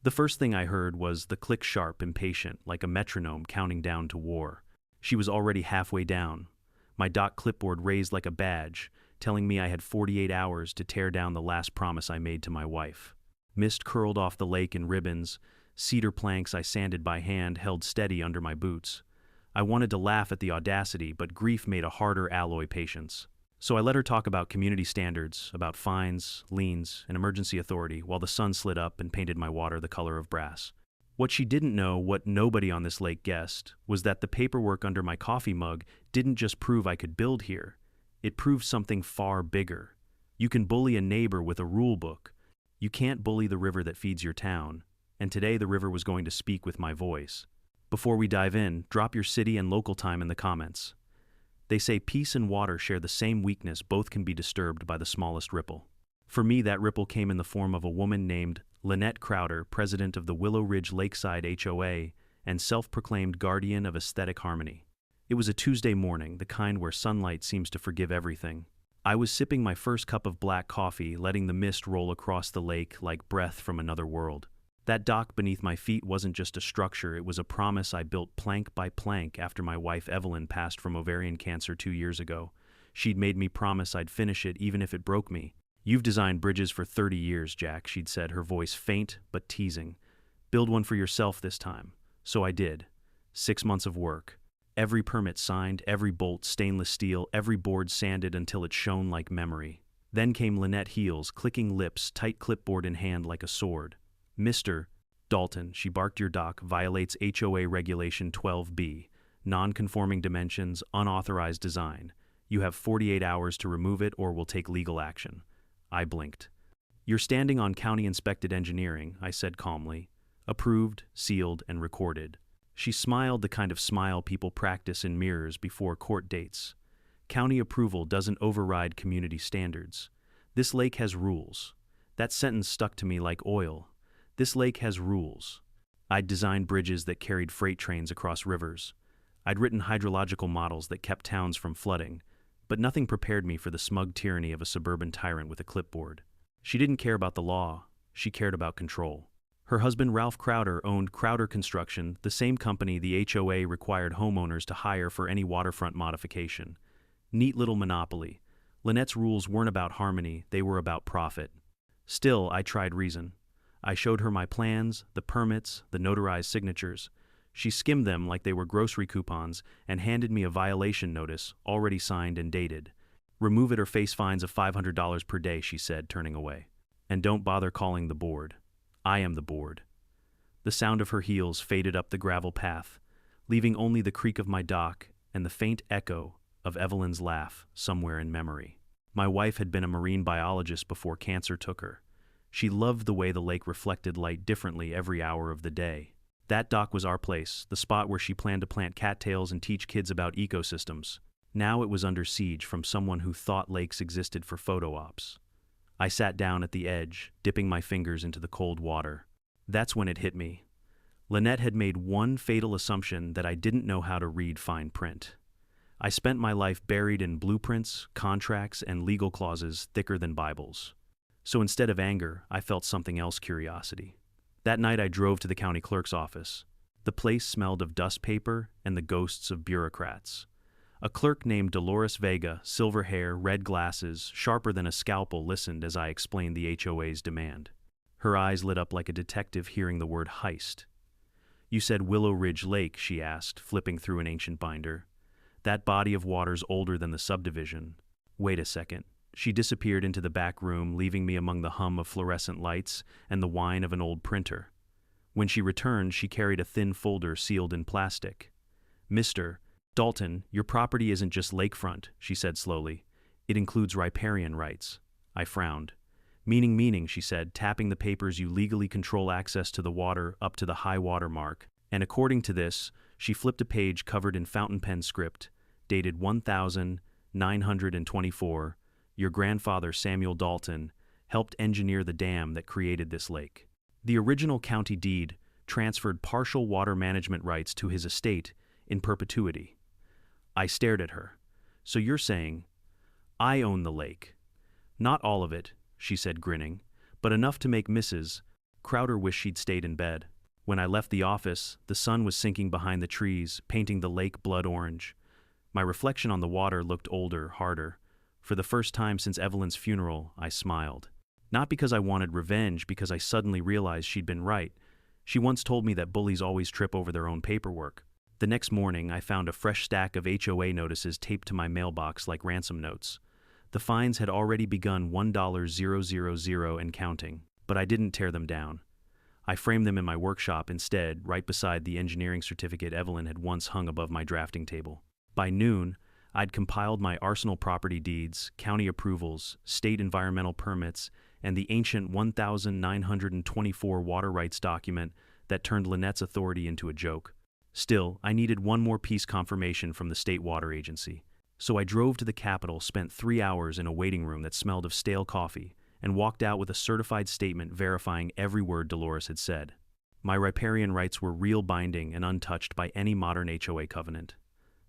The first thing I heard was the click sharp, impatient, like a metronome counting down to war. She was already halfway down. My dock clipboard raised like a badge, telling me I had 48 hours to tear down the last promise I made to my wife. Mist curled off the lake in ribbons, cedar planks I sanded by hand held steady under my boots. I wanted to laugh at the audacity, but grief made a harder alloy patience. So I let her talk about community standards, about fines, liens, and emergency authority, while the sun slid up and painted my water the color of brass. What she didn't know, what nobody on this lake guessed, was that the paperwork under my coffee mug didn't just prove I could build here. It proved something far bigger. You can bully a neighbor with a rule book. You can't bully the river that feeds your town. And today the river was going to speak with my voice. Before we dive in, drop your city and local time in the comments. They say peace and water share the same weakness, both can be disturbed by the smallest ripple. For me, that ripple came in the form of a woman named Lynette Crowder, president of the Willow Ridge Lakeside HOA and self-proclaimed guardian of aesthetic harmony. It was a Tuesday morning, the kind where sunlight seems to forgive everything. I was sipping my first cup of black coffee, letting the mist roll across the lake like breath from another world. That dock beneath my feet wasn't just a structure, it was a promise I built plank by plank after my wife Evelyn passed from ovarian cancer 2 years ago. She'd made me promise I'd finish it even if it broke me. "You've designed bridges for 30 years, Jack," she'd said, her voice faint but teasing. "Build one for yourself this time." So I did. 6 months of work. Every permit signed, every bolt stainless steel, every board sanded until it shone like memory. Then came Lynette Heels, clicking lips, tight clipboard in hand like a sword. "Mr. Dalton," she barked, "your dock violates HOA Regulation 12B, non-conforming dimensions, unauthorized design. You have 48 hours to remove it or we'll take legal action." I blinked. "You're standing on county-inspected engineering," I said calmly. "Approved, sealed, and recorded." She smiled, the kind of smile people practice in mirrors before court dates. "County approval doesn't override community standards. This lake has rules." That sentence stuck to me like oil. This lake has rules. I'd designed bridges that carried freight trains across rivers. I'd written hydrological models that kept towns from flooding, but nothing prepared me for the smug tyranny of a suburban tyrant with a clipboard. She didn't care about the law, she cared about control. Her husband Ralph Crowder owned Crowder Construction, the same company the HOA required homeowners to hire for any waterfront modification. Neat little monopoly. Lynette's rules weren't about harmony, they were about profit. Still, I tried reason. I showed her my plans, the permits, the notarized signatures. She skimmed them like they were grocery coupons and handed me a violation notice, already signed and dated. "Remove it or face fines of $500 per day," she said, turning away. "And don't bother calling the board. I am the board." The sound of her heels faded up the gravel path, leaving only the creak of my dock and the faint echo of Evelyn's laugh somewhere in memory. My wife had been a marine biologist before cancer took her. She loved the way the lake reflected light differently every hour of the day. That dock was our place, the spot where she planned to plant cattails and teach kids about ecosystems. Now it was under siege from someone who thought lakes existed for photo ops. I sat down at the edge, dipping my fingers into the cold water. That's when it hit me. Lynette had made one fatal assumption that I didn't know how to read fine print. I spent my life buried in blueprints, contracts, and legal clauses thicker than Bibles. So instead of anger, I felt something else: curiosity. That night I drove to the county clerk's office. The place smelled of dust paper and the ghosts of bureaucrats. A clerk named Dolores Vega, silver hair, red glasses, sharper than a scalpel, listened as I explained the HOA's demand. Her eyes lit up like a detective hearing the word heist. "You said Willow Ridge Lake," she asked, flipping through an ancient binder. "That body of water's older than the subdivision." Wait a second. She disappeared into the back room, leaving me among the hum of fluorescent lights and the whine of an old printer. When she returned, she carried a thin folder sealed in plastic. "Mr. Dalton, your property isn't just lakefront," she said slowly. "It includes riparian rights." I frowned. Meaning, she said, tapping the papers. "You legally control access to the water up to the high water mark. And according to this," she flipped a page covered in fountain pen script, dated 1924, "your grandfather, Samuel Dalton, helped engineer the dam that created this lake. The original county deed transferred partial water management rights to his estate in perpetuity." I stared at her. "So you're saying I own the lake?" "Not all of it," she said, grinning, "but enough to make Mrs. Crowder wished she'd stayed in bed. When I left the office, the sun was sinking behind the trees, painting the lake blood orange. My reflection on the water looked older, harder. For the first time since Evelyn's funeral, I smiled. Not because I wanted revenge, because I suddenly realized she'd been right. She once told me that bullies always trip over their own paperwork. The next morning, I found a fresh stack of HOA notices taped to my mailbox like ransom notes. The fines had already begun $1,000 and counting, but I didn't tear them down. I framed them in my workshop instead, right beside the engineering certificate Evelyn had once hung above my drafting table. By noon, I'd compiled my arsenal property deeds, county approvals, state environmental permits, and the ancient 1924 water rights document that turned Lynette's authority into a joke. Still, I needed one more piece confirmation from the state water agency. So I drove to the Capitol, spent 3 hours in a waiting room that smelled of stale coffee, and walked out with a certified statement verifying every word Dolores had said. My riparian rights were real, binding, and untouched by any modern HOA covenant.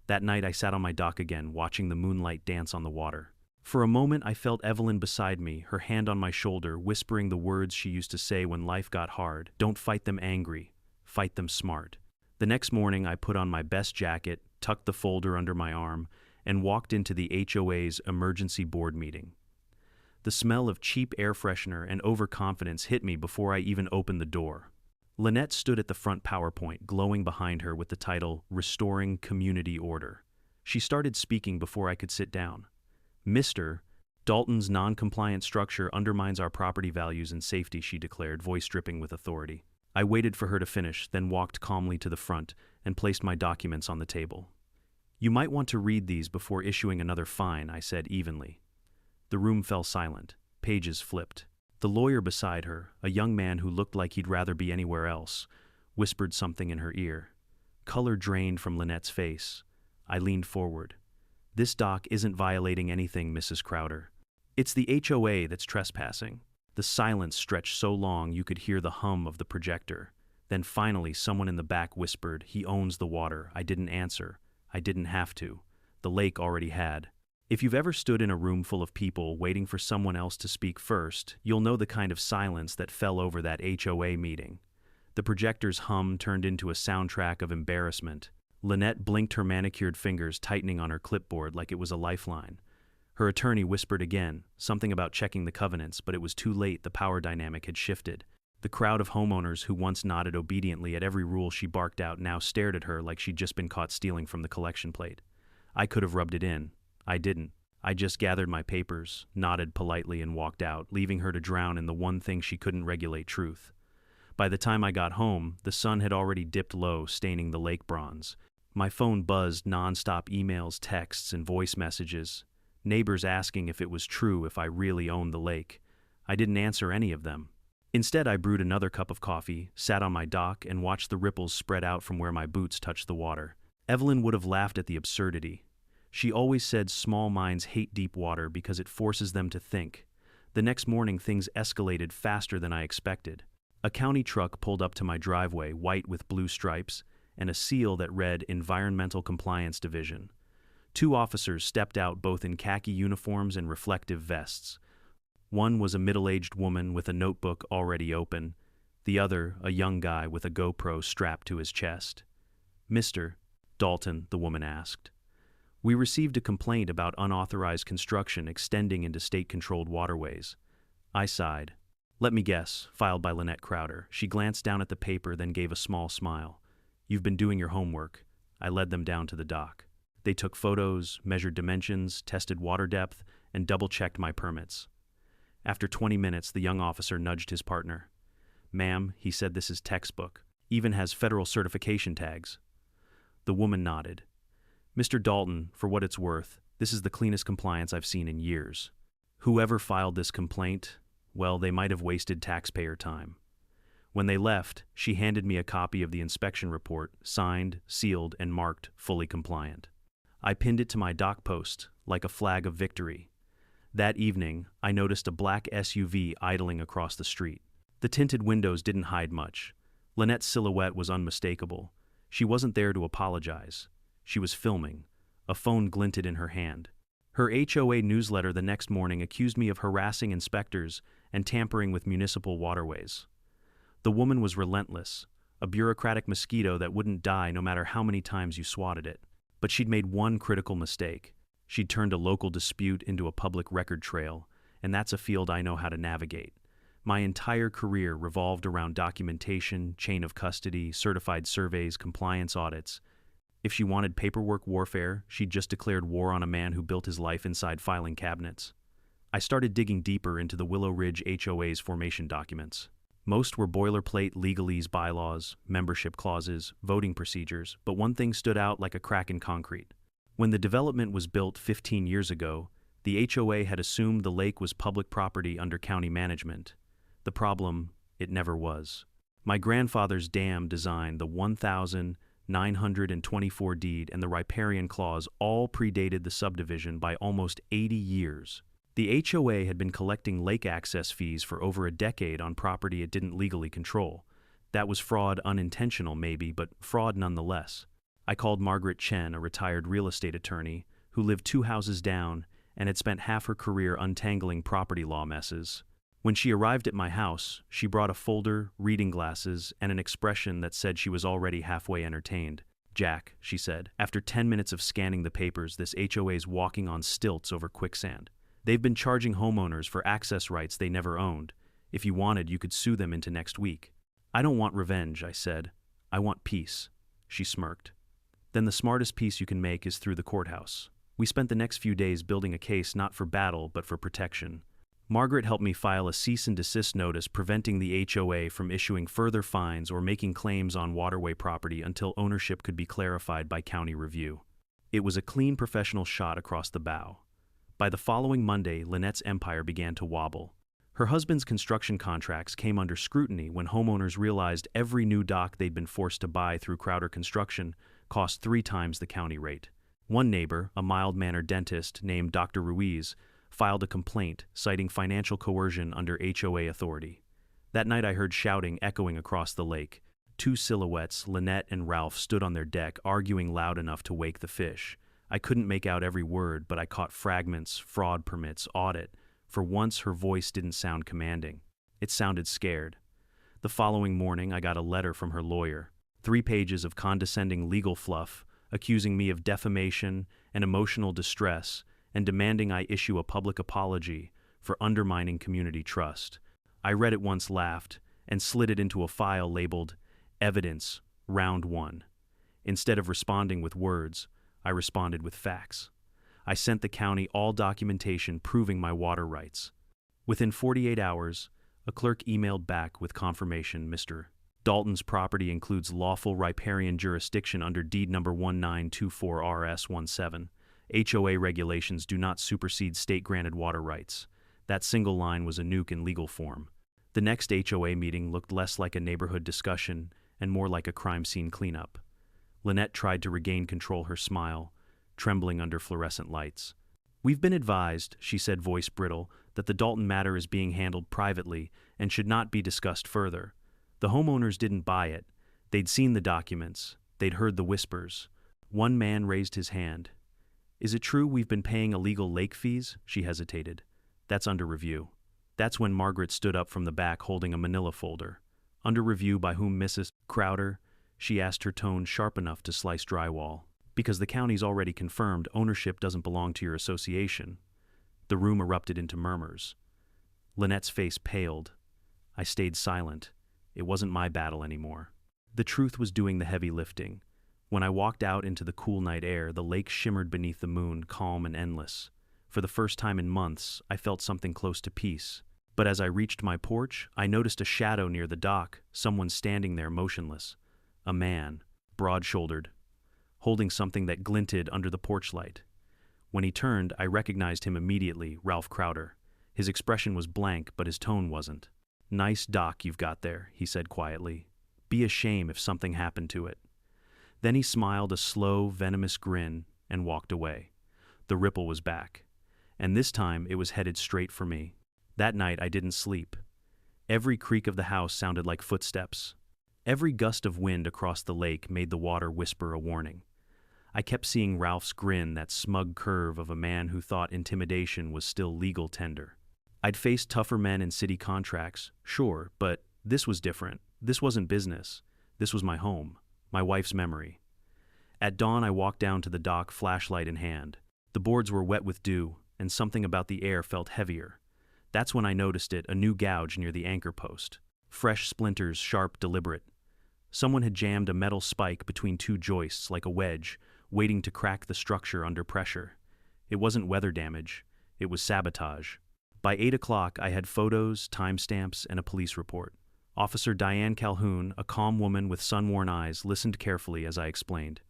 That night I sat on my dock again, watching the moonlight dance on the water. For a moment I felt Evelyn beside me, her hand on my shoulder, whispering the words she used to say when life got hard. Don't fight them angry, fight them smart. The next morning I put on my best jacket, tucked the folder under my arm, and walked into the HOA's emergency board meeting. The smell of cheap air freshener and overconfidence hit me before I even opened the door. Lynette stood at the front PowerPoint, glowing behind her with the title, Restoring Community Order. She started speaking before I could sit down. Mr. Dalton's non-compliant structure undermines our property values and safety, she declared, voice dripping with authority. I waited for her to finish, then walked calmly to the front and placed my documents on the table. You might want to read these before issuing another fine, I said evenly. The room fell silent. Pages flipped. The lawyer beside her, a young man who looked like he'd rather be anywhere else, whispered something in her ear. Color drained from Lynette's face. I leaned forward. This dock isn't violating anything, Mrs. Crowder. It's the HOA that's trespassing. The silence stretched so long you could hear the hum of the projector. Then finally someone in the back whispered, he owns the water. I didn't answer. I didn't have to. The lake already had. If you've ever stood in a room full of people waiting for someone else to speak first, you'll know the kind of silence that fell over that HOA meeting. The projector's hum turned into a soundtrack of embarrassment. Lynette blinked, her manicured fingers tightening on her clipboard like it was a lifeline. Her attorney whispered again, something about checking the covenants, but it was too late. The power dynamic had shifted. The crowd of homeowners who once nodded obediently at every rule she barked out now stared at her like she'd just been caught stealing from the collection plate. I could have rubbed it in. I didn't. I just gathered my papers, nodded politely, and walked out, leaving her to drown in the one thing she couldn't regulate, truth. By the time I got home, the sun had already dipped low, staining the lake bronze. My phone buzzed, non-stop emails, texts, and voice messages. Neighbors asking if it was true, if I really owned the lake. I didn't answer any of them. Instead, I brewed another cup of coffee, sat on my dock, and watched the ripples spread out from where my boots touched the water. Evelyn would have laughed at the absurdity. She always said small minds hate deep water because it forces them to think. The next morning, things escalated faster than I expected. A county truck pulled up to my driveway, white with blue stripes, and a seal that read Environmental Compliance Division. 2 officers stepped out, both in khaki uniforms and reflective vests. One was a middle-aged woman with a notebook already open, the other a young guy with a GoPro strapped to his chest. Mr. Dalton, the woman asked. We received a complaint about unauthorized construction extending into state-controlled waterways. I sighed. Let me guess, filed by Lynette Crowder. She glanced down at the paper, then gave a small smile. You've been doing your homework. I led them down to the dock. They took photos, measured dimensions, tested water depth, and double-checked my permits. After 20 minutes, the young officer nudged his partner. Ma'am, he said, this is textbook. Even has federal certification tags. The woman nodded. Mr. Dalton, for what it's worth, this is the cleanest compliance I've seen in years. Whoever filed this complaint, well, they might have wasted taxpayer time. When they left, she handed me a copy of the inspection report, signed, sealed, and marked fully compliant. I pinned it to my dock post, like a flag of victory. That evening, I noticed a black SUV idling across the street. The tinted windows didn't hide much. Lynette's silhouette was unmistakable. She wasn't there to apologize. She was filming. A phone glinted in her hand. Her HOA newsletter the next morning accused me of harassing inspectors and tampering with municipal waterways. The woman was relentless, a bureaucratic mosquito that wouldn't die no matter how many times you swatted it. But she'd made one critical mistake. She'd turned a local dispute into a public record trail, and that's a field I know how to navigate. My entire career revolved around documentation, chain of custody, certified surveys, compliance audits. If she wanted paperwork warfare, she'd just declared war on a man who built his life inside filing cabinets. I started digging deeper into the Willow Ridge HOA's formation documents. Most were boilerplate legalese bylaws, membership clauses, voting procedures, but one thing stood out like a crack in concrete. When the development was built 15 years ago, the HOA had assumed the lake was public property under county management. The problem, it never was. My grandfather's dam design, the 1924 deed, and the riparian clause all predated the subdivision by almost 80 years. The HOA had been collecting lake access fees for over a decade on property it didn't legally control. That was fraud, unintentional maybe, but fraud nonetheless. I called Margaret Chen, a retired real estate attorney, who lived 2 houses down and had spent half her career untangling property law messes. When she arrived at my house, she brought a folder, reading glasses, and an expression that said she was already halfway entertained. "Jack," she said, "after 10 minutes of scanning the papers, this HOA's walking on stilts over quicksand. They've been charging homeowners for access rights they never owned. If you wanted, you could sue them into next week." "I don't want revenge," I said. "I want peace." She smirked. "Then the smartest peace you can make is through the courthouse." We spent the next few days building a case not for battle, but for protection. Margaret helped me file a cease and desist notice preventing the HOA from issuing further fines or making claims on Waterway property until ownership could be clarified by county review. It was a clean professional shot across the bow. By the following Monday, Lynette's empire began to wobble. Her husband's construction contracts came under scrutiny when homeowners realized every new dock they'd been forced to buy through Crowder Construction cost 3 times the county rate. One neighbor, a mild-mannered dentist named Dr. Ruiz, filed a complaint citing financial coercion under HOA authority. That night I heard shouting echoing across the lake. 2 silhouettes, Lynette and Ralph, stood on their deck arguing loud enough to wake the fish. I couldn't make out every word, but I caught fragments: fraud permits, audit. For once her voice didn't sound commanding. It sounded scared. The following morning I got a letter from her lawyer. 3 pages of condescending legal fluff, accusing me of defamation and emotional distress, and demanding I issue a public apology for undermining community trust. I read it once, laughed, and slid it into a file labeled Evidence, Round 1. Instead of responding with words, I responded with facts. I sent the county all documentation proving my water rights. Within 48 hours, a clerk emailed back with confirmation: Mr. Dalton's property includes lawful riparian jurisdiction under deed number 1924 RS-17. HOA regulations do not supersede state-granted water rights. That single line was a nuke in legal form. The next HOA meeting looked less like a neighborhood discussion and more like a crime scene cleanup. Lynette tried to regain control, her smile trembling under fluorescent lights. "We've been advised," she said, voice brittle, "that the Dalton matter is being handled privately and should not be discussed further. The homeowners didn't buy it. They'd seen the documents. They'd heard the whispers." One man raised his hand. "Is it true we've been paying illegal lake fees?" She hesitated. "That's under review." That's when Margaret stood up from the back holding a manila folder. "Under review by whom, Mrs. Crowder?" she asked, her tone sharp enough to slice drywall. "Because the county's already confirmed ownership doesn't belong to your association." The room erupted into murmurs. Lynette's face paled. I stayed silent. It wasn't my battle anymore. The truth was doing the heavy lifting. When I walked out into the cool night air, the lake shimmered beneath the moon, calm and endless. For the first time in months, I felt something close to peace. But as I reached my porch, I noticed a shadow near the dock, someone standing there motionless. A man, broad-shouldered, holding something that glinted under the porch light. When he turned, I recognized him immediately: Ralph Crowder. His expression was blank, but his tone wasn't. "Nice dock you've got there," he said quietly. "Be a shame if something happened to it." Then he smiled a slow, venomous grin and walked away. The ripple was back, and this time it was headed straight for me. That night I didn't sleep. Every creak of the house sounded like footsteps. Every gust of wind across the lake made the water whisper a warning. I kept seeing Ralph's grin, that smug curve of a man who thought intimidation was still legal tender. I'd faced tougher men in city contracts, sure, but this was different. This wasn't business. This was my home, my wife's memory. At dawn, I walked down to the dock, flashlight in hand. The boards were wet with dew, and something about the air felt heavier. That's when I noticed it, a new gouge near the anchor post. Fresh splinters, sharp, deliberate. Someone had jammed a metal spike between two joists like a wedge, waiting to crack the structure under pressure. It wasn't weather damage. It was sabotage. By 8 o'clock, I had photos, timestamps, and a police report. Officer Diane Calhoun, a calm woman with sun-worn eyes, listened carefully as I explained.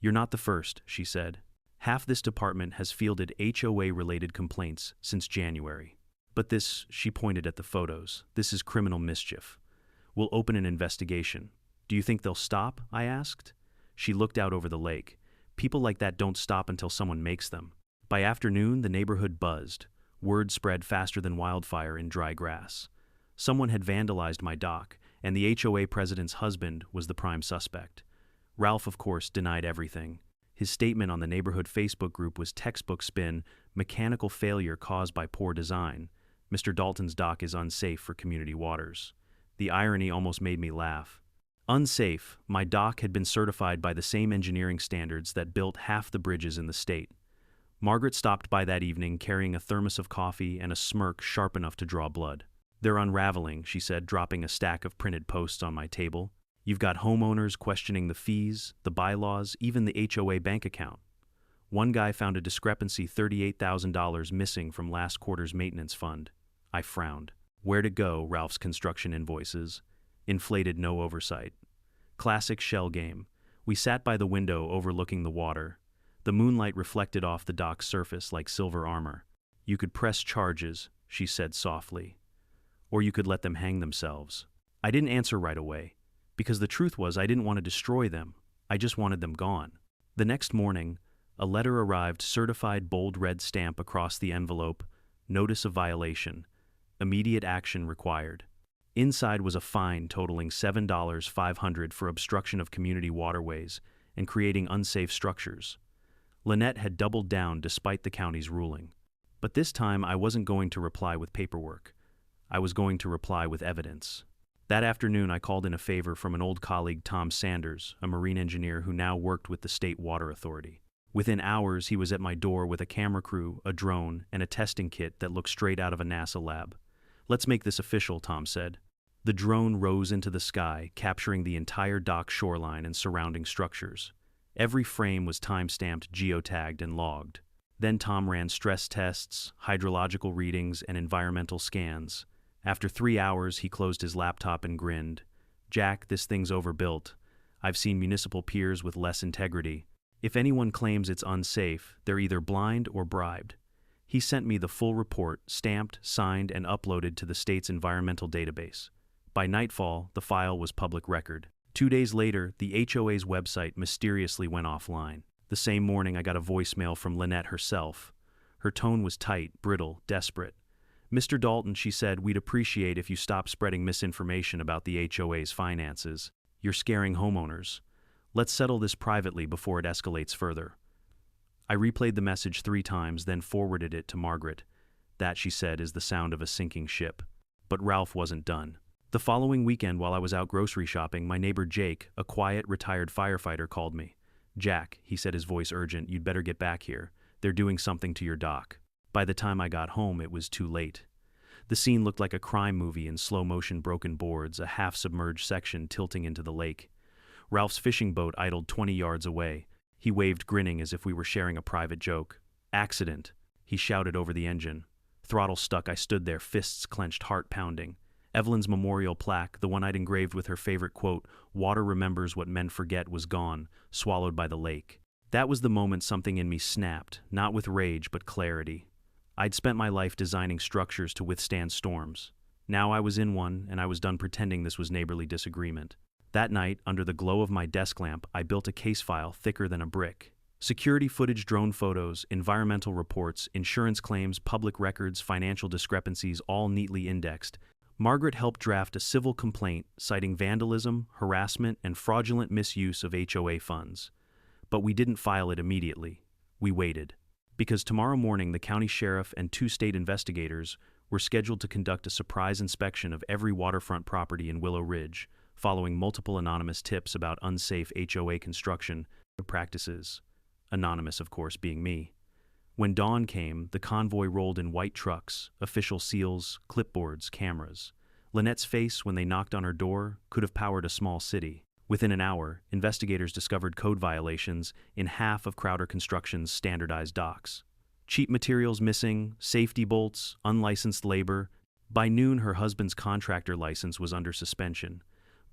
"You're not the first," she said. "Half this department has fielded HOA-related complaints since January. But this," she pointed at the photos, "this is criminal mischief. We'll open an investigation." "Do you think they'll stop?" I asked. She looked out over the lake. "People like that don't stop until someone makes them." By afternoon, the neighborhood buzzed. Word spread faster than wildfire in dry grass. Someone had vandalized my dock, and the HOA president's husband was the prime suspect. Ralph, of course, denied everything. His statement on the neighborhood Facebook group was textbook spin, mechanical failure caused by poor design. Mr. Dalton's dock is unsafe for community waters. The irony almost made me laugh. Unsafe, my dock had been certified by the same engineering standards that built half the bridges in the state. Margaret stopped by that evening carrying a thermos of coffee and a smirk sharp enough to draw blood. "They're unraveling," she said, dropping a stack of printed posts on my table. "You've got homeowners questioning the fees, the bylaws, even the HOA bank account. One guy found a discrepancy, $38,000 missing from last quarter's maintenance fund." I frowned. Where'd it go? Ralph's construction invoices. Inflated, no oversight. Classic shell game. We sat by the window overlooking the water. The moonlight reflected off the dock's surface like silver armor. "You could press charges," she said softly. "Or you could let them hang themselves." I didn't answer right away, because the truth was I didn't want to destroy them. I just wanted them gone. The next morning, a letter arrived, certified bold red stamp across the envelope, "Notice of violation. Immediate action required." Inside was a fine totaling $7,500 for obstruction of community waterways and creating unsafe structures. Lynette had doubled down despite the county's ruling. But this time I wasn't going to reply with paperwork. I was going to reply with evidence. That afternoon I called in a favor from an old colleague, Tom Sanders, a marine engineer who now worked with the State Water Authority. Within hours he was at my door with a camera crew, a drone, and a testing kit that looked straight out of a NASA lab. "Let's make this official," Tom said. The drone rose into the sky, capturing the entire dock shoreline and surrounding structures. Every frame was time-stamped, geotagged, and logged. Then Tom ran stress tests, hydrological readings, and environmental scans. After 3 hours, he closed his laptop and grinned. "Jack, this thing's overbuilt. I've seen municipal piers with less integrity. If anyone claims it's unsafe, they're either blind or bribed." He sent me the full report, stamped, signed, and uploaded to the state's environmental database. By nightfall, the file was public record. 2 days later, the HOA's website mysteriously went offline. The same morning, I got a voicemail from Lynette herself. Her tone was tight, brittle, desperate. "Mr. Dalton," she said, "we'd appreciate if you stopped spreading misinformation about the HOA's finances. You're scaring homeowners. Let's settle this privately before it escalates further." I replayed the message 3 times, then forwarded it to Margaret. "That," she said, "is the sound of a sinking ship." But Ralph wasn't done. The following weekend, while I was out grocery shopping, my neighbor Jake, a quiet, retired firefighter, called me. "Jack," he said, his voice urgent, "you'd better get back here. They're doing something to your dock." By the time I got home, it was too late. The scene looked like a crime movie in slow-motion, broken boards, a half-submerged section tilting into the lake. Ralph's fishing boat idled 20 yards away. He waved, grinning as if we were sharing a private joke. "Accident," he shouted over the engine. Throttle stuck, I stood there, fists clenched, heart pounding. Evelyn's memorial plaque, the one I'd engraved with her favorite quote, "Water remembers what men forget," was gone, swallowed by the lake. That was the moment something in me snapped, not with rage but clarity. I'd spent my life designing structures to withstand storms. Now I was in one, and I was done pretending this was neighborly disagreement. That night, under the glow of my desk lamp, I built a case file thicker than a brick. Security footage, drone photos, environmental reports, insurance claims, public records, financial discrepancies, all neatly indexed. Margaret helped draft a civil complaint citing vandalism, harassment, and fraudulent misuse of HOA funds. But we didn't file it immediately. We waited. Because tomorrow morning the county sheriff and 2 state investigators were scheduled to conduct a surprise inspection of every waterfront property in Willow Ridge, following multiple anonymous tips about unsafe HOA construction practices. Anonymous, of course, being me. When dawn came, the convoy rolled in white trucks, official seals, clipboards, cameras. Lynette's face when they knocked on her door could have powered a small city. Within an hour, investigators discovered code violations in half of Crowder Construction's standardized docks. Cheap materials missing, safety bolts, unlicensed labor. By noon, her husband's contractor license was under suspension.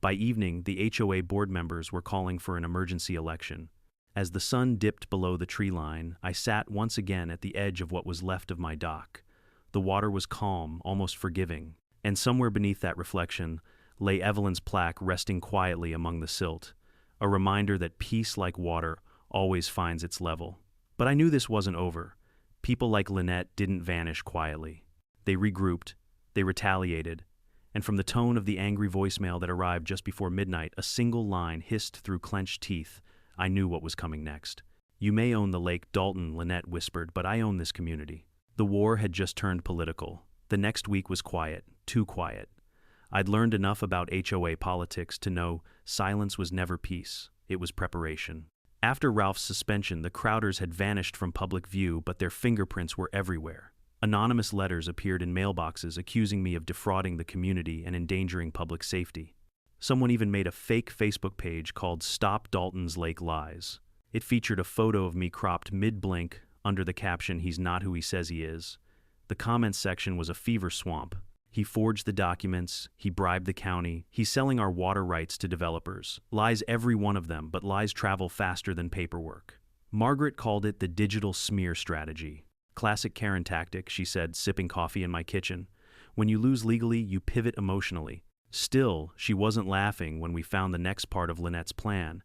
By evening, the HOA board members were calling for an emergency election. As the sun dipped below the tree line, I sat once again at the edge of what was left of my dock. The water was calm, almost forgiving, and somewhere beneath that reflection lay Evelyn's plaque resting quietly among the silt, a reminder that peace, like water, always finds its level. But I knew this wasn't over. People like Lynette didn't vanish quietly. They regrouped, they retaliated, and from the tone of the angry voicemail that arrived just before midnight, a single line hissed through clenched teeth. I knew what was coming next. "You may own the lake, Dalton," Lynette whispered, "but I own this community." The war had just turned political. The next week was quiet, too quiet. I'd learned enough about HOA politics to know silence was never peace, it was preparation. After Ralph's suspension, the Crowders had vanished from public view, but their fingerprints were everywhere. Anonymous letters appeared in mailboxes accusing me of defrauding the community and endangering public safety. Someone even made a fake Facebook page called Stop Dalton's Lake Lies. It featured a photo of me cropped mid-blink under the caption, "He's not who he says he is." The comments section was a fever swamp. He forged the documents, he bribed the county, he's selling our water rights to developers. Lies, every one of them, but lies travel faster than paperwork. Margaret called it the digital smear strategy. Classic Karen tactic, she said, sipping coffee in my kitchen. When you lose legally, you pivot emotionally. Still, she wasn't laughing when we found the next part of Lynette's plan.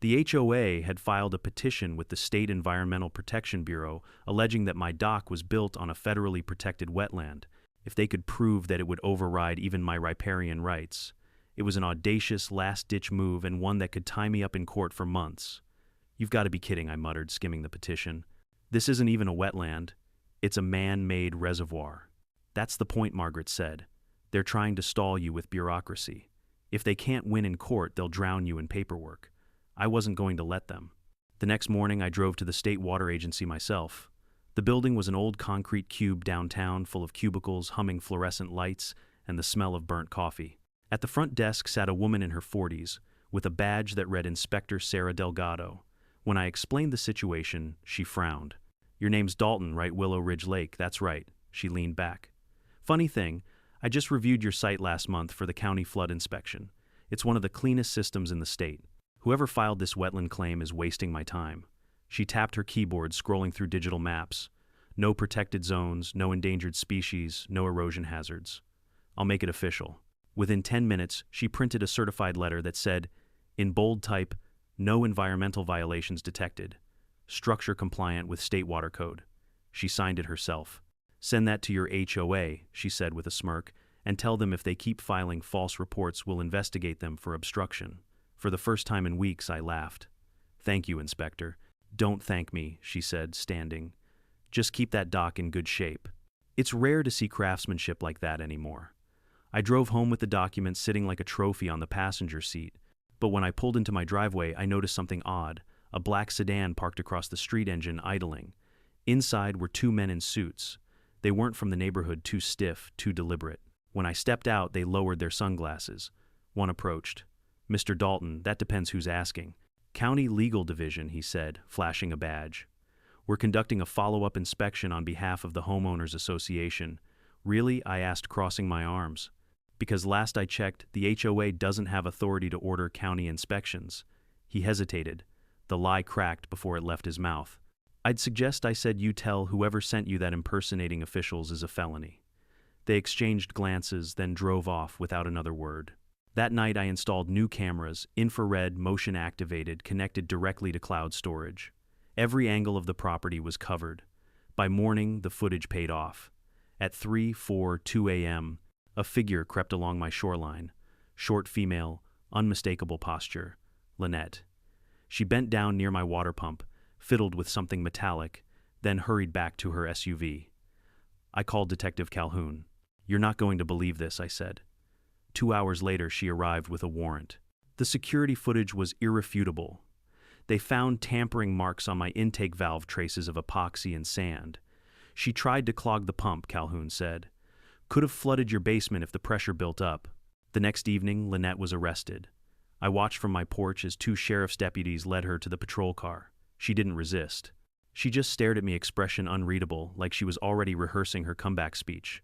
The HOA had filed a petition with the State Environmental Protection Bureau alleging that my dock was built on a federally protected wetland. If they could prove that it would override even my riparian rights. It was an audacious, last-ditch move and one that could tie me up in court for months. "You've got to be kidding," I muttered, skimming the petition. "This isn't even a wetland. It's a man-made reservoir." "That's the point," Margaret said. "They're trying to stall you with bureaucracy. If they can't win in court, they'll drown you in paperwork." I wasn't going to let them. The next morning, I drove to the state water agency myself. The building was an old concrete cube downtown, full of cubicles, humming fluorescent lights, and the smell of burnt coffee. At the front desk sat a woman in her 40s, with a badge that read Inspector Sarah Delgado. When I explained the situation, she frowned. "Your name's Dalton, right? Willow Ridge Lake, that's right." She leaned back. "Funny thing, I just reviewed your site last month for the county flood inspection. It's one of the cleanest systems in the state. Whoever filed this wetland claim is wasting my time." She tapped her keyboard, scrolling through digital maps. No protected zones, no endangered species, no erosion hazards. "I'll make it official." Within 10 minutes, she printed a certified letter that said, in bold type, "No environmental violations detected. Structure compliant with state water code." She signed it herself. "Send that to your HOA," she said with a smirk, "and tell them if they keep filing false reports, we'll investigate them for obstruction." For the first time in weeks, I laughed. "Thank you, Inspector." "Don't thank me," she said, standing. "Just keep that dock in good shape." It's rare to see craftsmanship like that anymore. I drove home with the documents sitting like a trophy on the passenger seat, but when I pulled into my driveway, I noticed something odd. A black sedan parked across the street, engine idling. Inside were two men in suits. They weren't from the neighborhood, too stiff, too deliberate. When I stepped out, they lowered their sunglasses. One approached. "Mr. Dalton, that depends who's asking." "County Legal Division," he said, flashing a badge. "We're conducting a follow-up inspection on behalf of the Homeowners Association." "Really?" I asked, crossing my arms. "Because last I checked, the HOA doesn't have authority to order county inspections." He hesitated. The lie cracked before it left his mouth. "I'd suggest," I said, "you tell whoever sent you that impersonating officials is a felony." They exchanged glances, then drove off without another word. That night I installed new cameras, infrared, motion-activated, connected directly to cloud storage. Every angle of the property was covered. By morning, the footage paid off. At 3, 4, 2 a.m., a figure crept along my shoreline. Short female, unmistakable posture. Lynette. She bent down near my water pump, fiddled with something metallic, then hurried back to her SUV. I called Detective Calhoun. "You're not going to believe this," I said. 2 hours later, she arrived with a warrant. The security footage was irrefutable. They found tampering marks on my intake valve, traces of epoxy and sand. She tried to clog the pump, Calhoun said. Could have flooded your basement if the pressure built up. The next evening, Lynette was arrested. I watched from my porch as 2 sheriff's deputies led her to the patrol car. She didn't resist. She just stared at me, expression unreadable, like she was already rehearsing her comeback speech.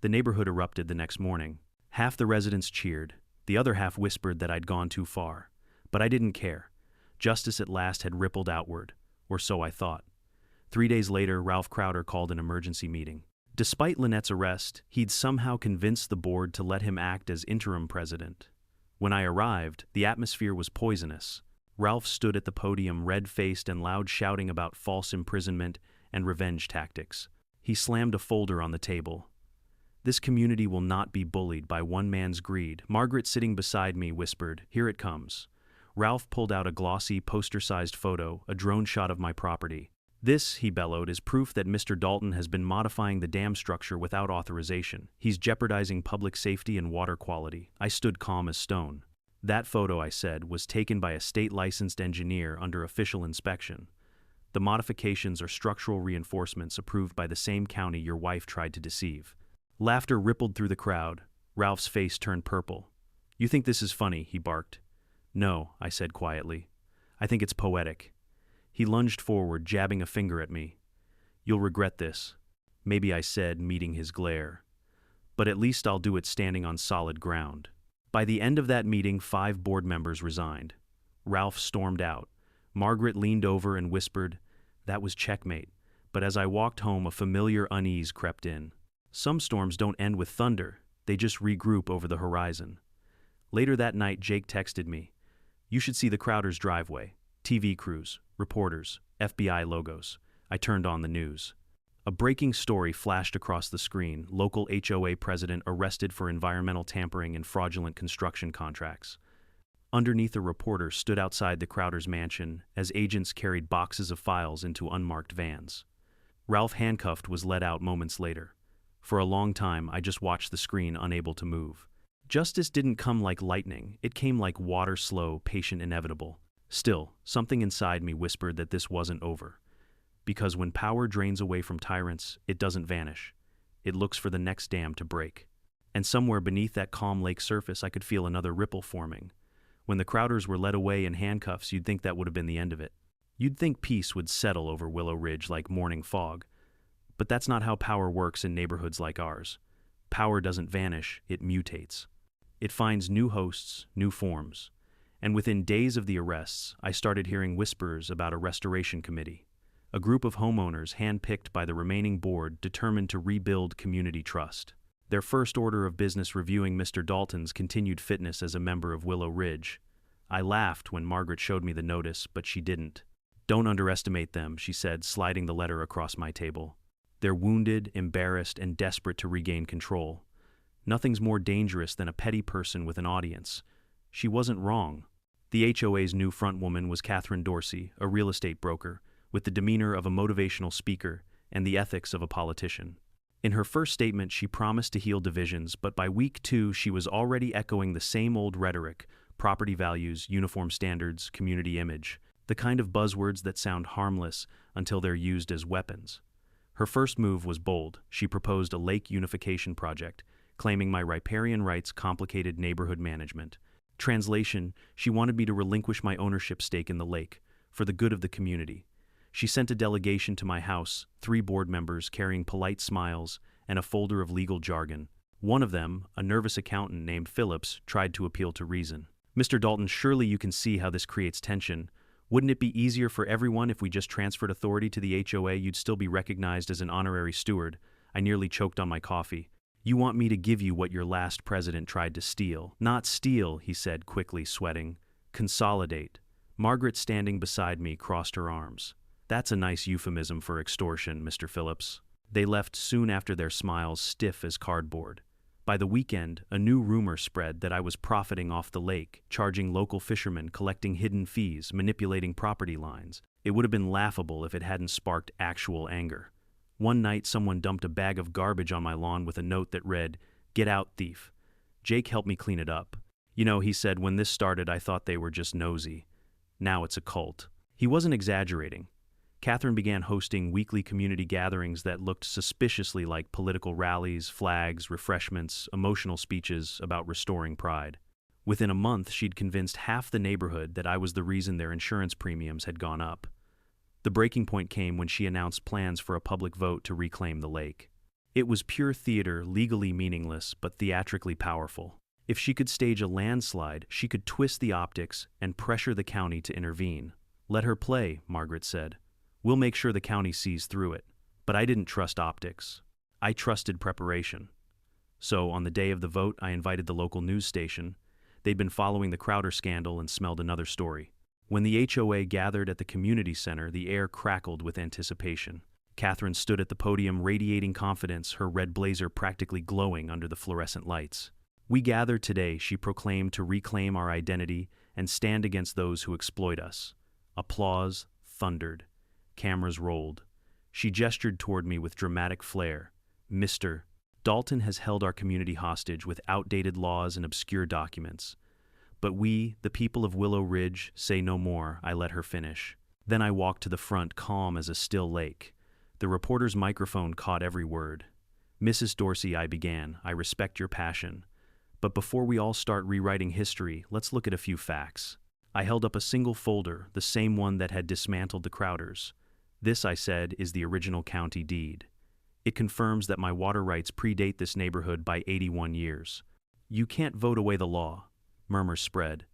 The neighborhood erupted the next morning. Half the residents cheered. The other half whispered that I'd gone too far. But I didn't care. Justice at last had rippled outward, or so I thought. 3 days later, Ralph Crowder called an emergency meeting. Despite Lynette's arrest, he'd somehow convinced the board to let him act as interim president. When I arrived, the atmosphere was poisonous. Ralph stood at the podium, red-faced and loud, shouting about false imprisonment and revenge tactics. He slammed a folder on the table. This community will not be bullied by one man's greed. Margaret, sitting beside me, whispered, "Here it comes." Ralph pulled out a glossy, poster-sized photo, a drone shot of my property. "This," he bellowed, "is proof that Mr. Dalton has been modifying the dam structure without authorization. He's jeopardizing public safety and water quality." I stood calm as stone. "That photo," I said, "was taken by a state-licensed engineer under official inspection. The modifications are structural reinforcements approved by the same county your wife tried to deceive." Laughter rippled through the crowd. Ralph's face turned purple. "You think this is funny?" he barked. "No," I said quietly. "I think it's poetic." He lunged forward, jabbing a finger at me. "You'll regret this." "Maybe," I said, meeting his glare. "But at least I'll do it standing on solid ground." By the end of that meeting, 5 board members resigned. Ralph stormed out. Margaret leaned over and whispered, "That was checkmate." But as I walked home, a familiar unease crept in. Some storms don't end with thunder, they just regroup over the horizon. Later that night, Jake texted me, "You should see the Crowders' driveway. TV crews, reporters, FBI logos." I turned on the news. A breaking story flashed across the screen. Local HOA president arrested for environmental tampering and fraudulent construction contracts. Underneath, a reporter stood outside the Crowders' mansion as agents carried boxes of files into unmarked vans. Ralph, handcuffed, was let out moments later. For a long time, I just watched the screen, unable to move. Justice didn't come like lightning. It came like water, slow, patient, inevitable. Still, something inside me whispered that this wasn't over. Because when power drains away from tyrants, it doesn't vanish. It looks for the next dam to break. And somewhere beneath that calm lake surface, I could feel another ripple forming. When the Crowders were led away in handcuffs, you'd think that would have been the end of it. You'd think peace would settle over Willow Ridge like morning fog. But that's not how power works in neighborhoods like ours. Power doesn't vanish, it mutates. It finds new hosts, new forms. And within days of the arrests, I started hearing whispers about a restoration committee. A group of homeowners handpicked by the remaining board determined to rebuild community trust. Their first order of business reviewing Mr. Dalton's continued fitness as a member of Willow Ridge. I laughed when Margaret showed me the notice, but she didn't. "Don't underestimate them," she said, sliding the letter across my table. "They're wounded, embarrassed, and desperate to regain control. Nothing's more dangerous than a petty person with an audience." She wasn't wrong. The HOA's new frontwoman was Catherine Dorsey, a real estate broker, with the demeanor of a motivational speaker and the ethics of a politician. In her first statement, she promised to heal divisions, but by week 2, she was already echoing the same old rhetoric: property values, uniform standards, community image, the kind of buzzwords that sound harmless until they're used as weapons. Her first move was bold. She proposed a lake unification project, claiming my riparian rights complicated neighborhood management. Translation: she wanted me to relinquish my ownership stake in the lake, for the good of the community. She sent a delegation to my house, 3 board members carrying polite smiles and a folder of legal jargon. One of them, a nervous accountant named Phillips, tried to appeal to reason. "Mr. Dalton, surely you can see how this creates tension. Wouldn't it be easier for everyone if we just transferred authority to the HOA? You'd still be recognized as an honorary steward." I nearly choked on my coffee. "You want me to give you what your last president tried to steal." "Not steal," he said, quickly, sweating. "Consolidate." Margaret, standing beside me, crossed her arms. "That's a nice euphemism for extortion, Mr. Phillips." They left soon after, their smiles stiff as cardboard. By the weekend, a new rumor spread that I was profiting off the lake, charging local fishermen, collecting hidden fees, manipulating property lines. It would have been laughable if it hadn't sparked actual anger. One night, someone dumped a bag of garbage on my lawn with a note that read, "Get out, thief." Jake helped me clean it up. You know, he said, when this started, I thought they were just nosy. Now it's a cult. He wasn't exaggerating. Catherine began hosting weekly community gatherings that looked suspiciously like political rallies, flags, refreshments, emotional speeches about restoring pride. Within a month, she'd convinced half the neighborhood that I was the reason their insurance premiums had gone up. The breaking point came when she announced plans for a public vote to reclaim the lake. It was pure theater, legally meaningless, but theatrically powerful. If she could stage a landslide, she could twist the optics and pressure the county to intervene. Let her play, Margaret said. We'll make sure the county sees through it. But I didn't trust optics. I trusted preparation. So, on the day of the vote, I invited the local news station. They'd been following the Crowder scandal and smelled another story. When the HOA gathered at the community center, the air crackled with anticipation. Catherine stood at the podium radiating confidence, her red blazer practically glowing under the fluorescent lights. We gather today, she proclaimed, to reclaim our identity and stand against those who exploit us. Applause thundered. Cameras rolled. She gestured toward me with dramatic flair. Mr. Dalton has held our community hostage with outdated laws and obscure documents. But we, the people of Willow Ridge, say no more. I let her finish. Then I walked to the front, calm as a still lake. The reporter's microphone caught every word. Mrs. Dorsey, I began, I respect your passion. But before we all start rewriting history, let's look at a few facts. I held up a single folder, the same one that had dismantled the Crowders. This, I said, is the original county deed. It confirms that my water rights predate this neighborhood by 81 years. You can't vote away the law. Murmurs spread.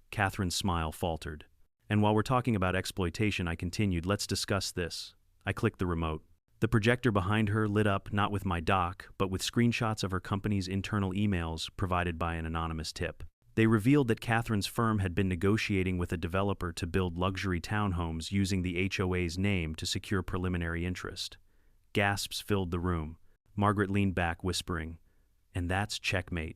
Catherine's smile faltered. And while we're talking about exploitation, I continued, let's discuss this. I clicked the remote. The projector behind her lit up not with my doc, but with screenshots of her company's internal emails provided by an anonymous tip. They revealed that Catherine's firm had been negotiating with a developer to build luxury townhomes using the HOA's name to secure preliminary interest. Gasps filled the room. Margaret leaned back, whispering, "And that's checkmate,"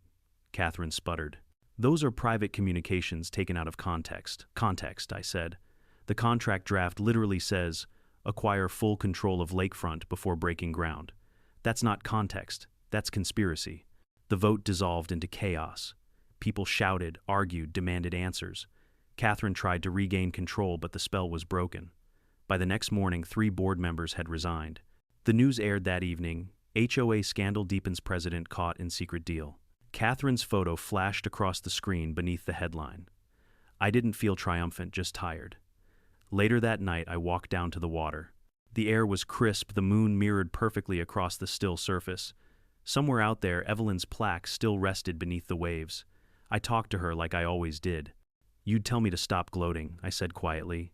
Catherine sputtered. "Those are private communications taken out of context." Context, I said. The contract draft literally says, acquire full control of lakefront before breaking ground. That's not context, that's conspiracy. The vote dissolved into chaos. People shouted, argued, demanded answers. Catherine tried to regain control, but the spell was broken. By the next morning, 3 board members had resigned. The news aired that evening. HOA scandal deepens, president caught in secret deal. Catherine's photo flashed across the screen beneath the headline. I didn't feel triumphant, just tired. Later that night, I walked down to the water. The air was crisp, the moon mirrored perfectly across the still surface. Somewhere out there, Evelyn's plaque still rested beneath the waves. I talked to her like I always did. You'd tell me to stop gloating, I said quietly.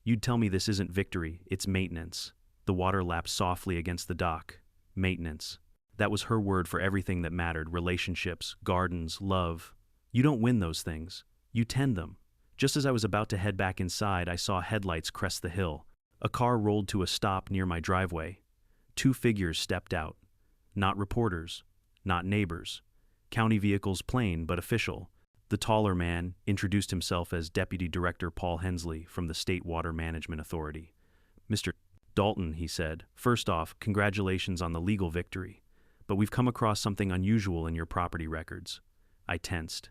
You'd tell me this isn't victory, it's maintenance. The water lapped softly against the dock. Maintenance. That was her word for everything that mattered, relationships, gardens, love. You don't win those things. You tend them. Just as I was about to head back inside, I saw headlights crest the hill. A car rolled to a stop near my driveway. 2 figures stepped out. Not reporters, not neighbors. County vehicles plain but official. The taller man introduced himself as Deputy Director Paul Hensley from the State Water Management Authority. Mr. Dalton, he said, first off, congratulations on the legal victory. But we've come across something unusual in your property records. I tensed.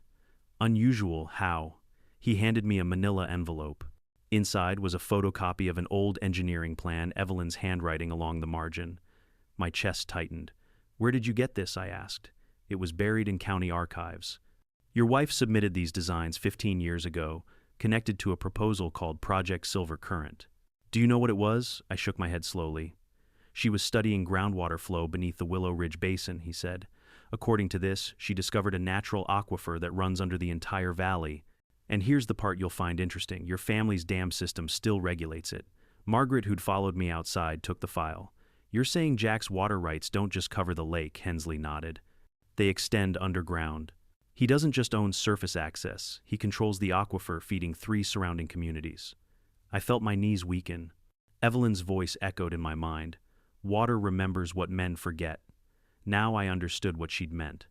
Unusual how? He handed me a manila envelope. Inside was a photocopy of an old engineering plan, Evelyn's handwriting along the margin. My chest tightened. Where did you get this? I asked. It was buried in county archives. Your wife submitted these designs 15 years ago, connected to a proposal called Project Silver Current. Do you know what it was? I shook my head slowly. She was studying groundwater flow beneath the Willow Ridge Basin, he said. According to this, she discovered a natural aquifer that runs under the entire valley. And here's the part you'll find interesting. Your family's dam system still regulates it. Margaret, who'd followed me outside, took the file. You're saying Jack's water rights don't just cover the lake, Hensley nodded. They extend underground. He doesn't just own surface access. He controls the aquifer feeding 3 surrounding communities. I felt my knees weaken. Evelyn's voice echoed in my mind. Water remembers what men forget. Now I understood what she'd meant.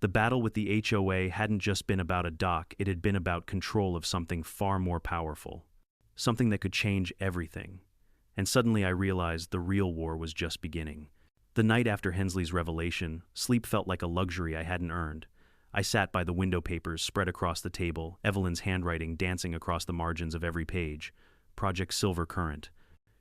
The battle with the HOA hadn't just been about a dock, it had been about control of something far more powerful. Something that could change everything. And suddenly I realized the real war was just beginning. The night after Hensley's revelation, sleep felt like a luxury I hadn't earned. I sat by the window papers spread across the table, Evelyn's handwriting dancing across the margins of every page. Project Silver Current.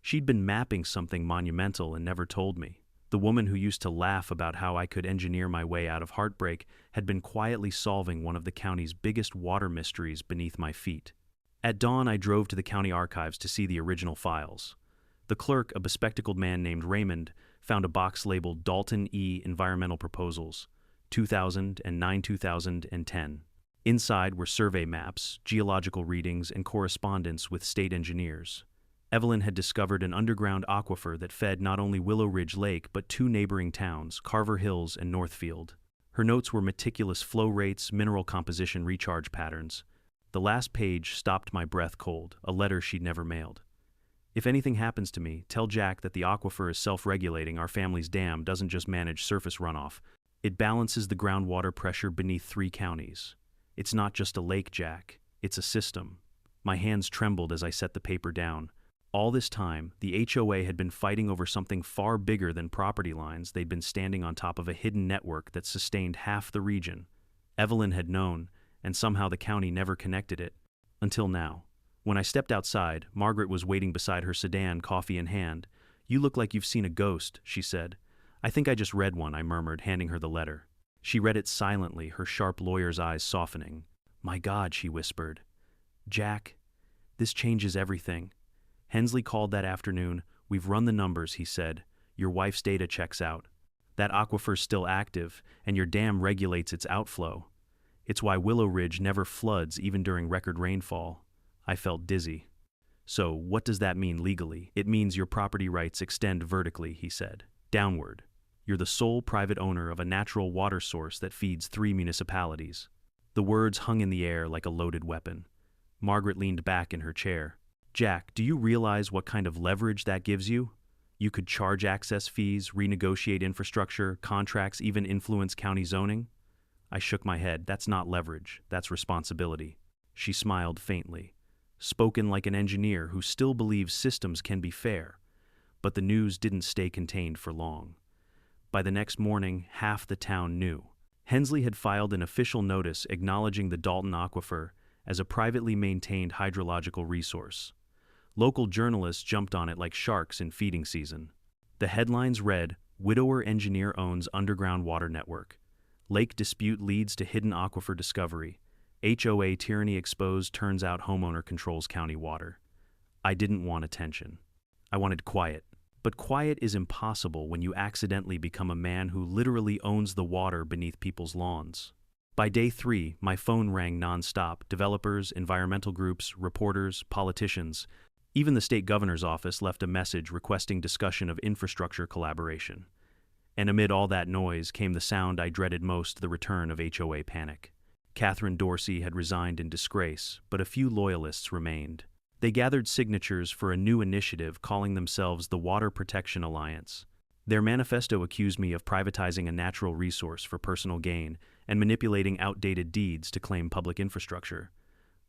She'd been mapping something monumental and never told me. The woman who used to laugh about how I could engineer my way out of heartbreak had been quietly solving one of the county's biggest water mysteries beneath my feet. At dawn, I drove to the county archives to see the original files. The clerk, a bespectacled man named Raymond, found a box labeled Dalton E. Environmental Proposals, 2009-2010. Inside were survey maps, geological readings, and correspondence with state engineers. Evelyn had discovered an underground aquifer that fed not only Willow Ridge Lake but two neighboring towns, Carver Hills and Northfield. Her notes were meticulous flow rates, mineral composition, recharge patterns. The last page stopped my breath cold, a letter she'd never mailed. If anything happens to me, tell Jack that the aquifer is self-regulating. Our family's dam doesn't just manage surface runoff. It balances the groundwater pressure beneath 3 counties. It's not just a lake, Jack. It's a system. My hands trembled as I set the paper down. All this time, the HOA had been fighting over something far bigger than property lines. They'd been standing on top of a hidden network that sustained half the region. Evelyn had known, and somehow the county never connected it. Until now. When I stepped outside, Margaret was waiting beside her sedan, coffee in hand. "You look like you've seen a ghost," she said. "I think I just read one," I murmured, handing her the letter. She read it silently, her sharp lawyer's eyes softening. "My God," she whispered. "Jack, this changes everything. Hensley called that afternoon. We've run the numbers," he said. "Your wife's data checks out. That aquifer's still active, and your dam regulates its outflow. It's why Willow Ridge never floods even during record rainfall." I felt dizzy. "So, what does that mean legally?" "It means your property rights extend vertically," he said. "Downward. You're the sole private owner of a natural water source that feeds 3 municipalities." The words hung in the air like a loaded weapon. Margaret leaned back in her chair. "Jack, do you realize what kind of leverage that gives you? You could charge access fees, renegotiate infrastructure, contracts, even influence county zoning." I shook my head. "That's not leverage. That's responsibility." She smiled faintly. Spoken like an engineer who still believes systems can be fair. But the news didn't stay contained for long. By the next morning, half the town knew. Hensley had filed an official notice acknowledging the Dalton Aquifer as a privately maintained hydrological resource. Local journalists jumped on it like sharks in feeding season. The headlines read, "Widower engineer owns underground water network. Lake dispute leads to hidden aquifer discovery. HOA tyranny exposed, turns out homeowner controls county water." I didn't want attention. I wanted quiet. But quiet is impossible when you accidentally become a man who literally owns the water beneath people's lawns. By day 3, my phone rang nonstop. Developers, environmental groups, reporters, politicians. Even the state governor's office left a message requesting discussion of infrastructure collaboration. And amid all that noise came the sound I dreaded most, the return of HOA panic. Catherine Dorsey had resigned in disgrace, but a few loyalists remained. They gathered signatures for a new initiative calling themselves the Water Protection Alliance. Their manifesto accused me of privatizing a natural resource for personal gain and manipulating outdated deeds to claim public infrastructure.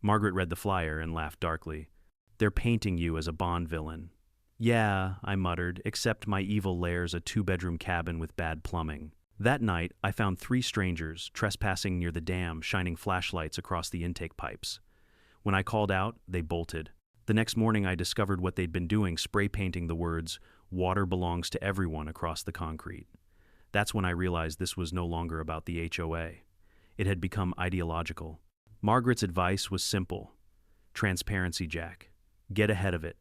Margaret read the flyer and laughed darkly. "They're painting you as a Bond villain." "Yeah," I muttered, "except my evil lair's a 2-bedroom cabin with bad plumbing." That night, I found 3 strangers trespassing near the dam, shining flashlights across the intake pipes. When I called out, they bolted. The next morning, I discovered what they'd been doing, spray painting the words, "Water belongs to everyone," across the concrete. That's when I realized this was no longer about the HOA. It had become ideological. Margaret's advice was simple. Transparency, Jack. Get ahead of it.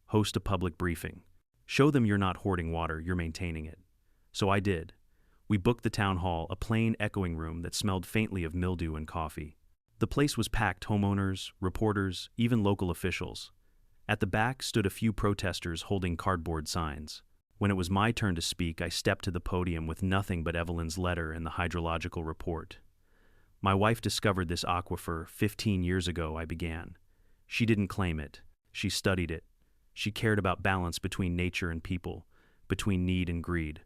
Host a public briefing. Show them you're not hoarding water, you're maintaining it. So I did. We booked the town hall, a plain, echoing room that smelled faintly of mildew and coffee. The place was packed, homeowners, reporters, even local officials. At the back stood a few protesters holding cardboard signs. When it was my turn to speak, I stepped to the podium with nothing but Evelyn's letter and the hydrological report. "My wife discovered this aquifer 15 years ago," I began. "She didn't claim it. She studied it. She cared about balance between nature and people, between need and greed.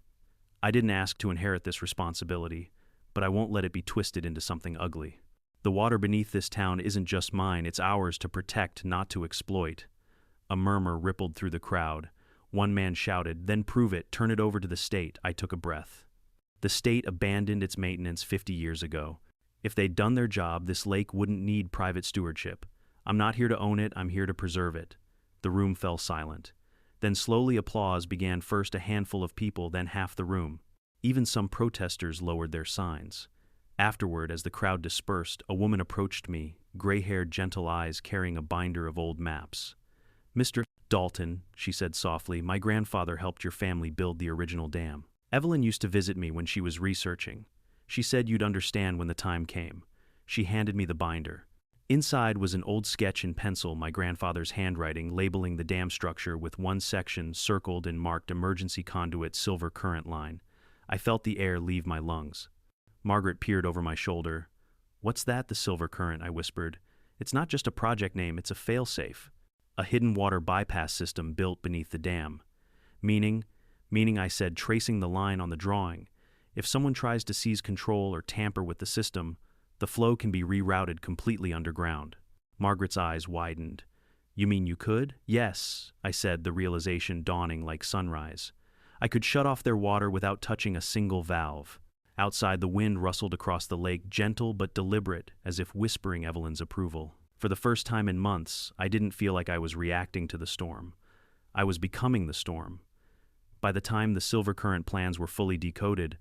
I didn't ask to inherit this responsibility, but I won't let it be twisted into something ugly. The water beneath this town isn't just mine, it's ours to protect, not to exploit." A murmur rippled through the crowd. One man shouted, "Then prove it, turn it over to the state." I took a breath. The state abandoned its maintenance 50 years ago. If they'd done their job, this lake wouldn't need private stewardship. I'm not here to own it, I'm here to preserve it. The room fell silent. Then slowly applause began, first a handful of people, then half the room. Even some protesters lowered their signs. Afterward, as the crowd dispersed, a woman approached me, gray-haired, gentle eyes, carrying a binder of old maps. "Mr. Dalton," she said softly, "my grandfather helped your family build the original dam. Evelyn used to visit me when she was researching. She said you'd understand when the time came." She handed me the binder. Inside was an old sketch in pencil, my grandfather's handwriting, labeling the dam structure with one section circled and marked emergency conduit silver current line. I felt the air leave my lungs. Margaret peered over my shoulder. "What's that, the silver current?" I whispered. "It's not just a project name, it's a failsafe. A hidden water bypass system built beneath the dam." Meaning, I said, tracing the line on the drawing. "If someone tries to seize control or tamper with the system, the flow can be rerouted completely underground." Margaret's eyes widened. "You mean you could?" "Yes," I said, the realization dawning like sunrise. "I could shut off their water without touching a single valve." Outside, the wind rustled across the lake, gentle but deliberate, as if whispering Evelyn's approval. For the first time in months, I didn't feel like I was reacting to the storm. I was becoming the storm. By the time the silver current plans were fully decoded,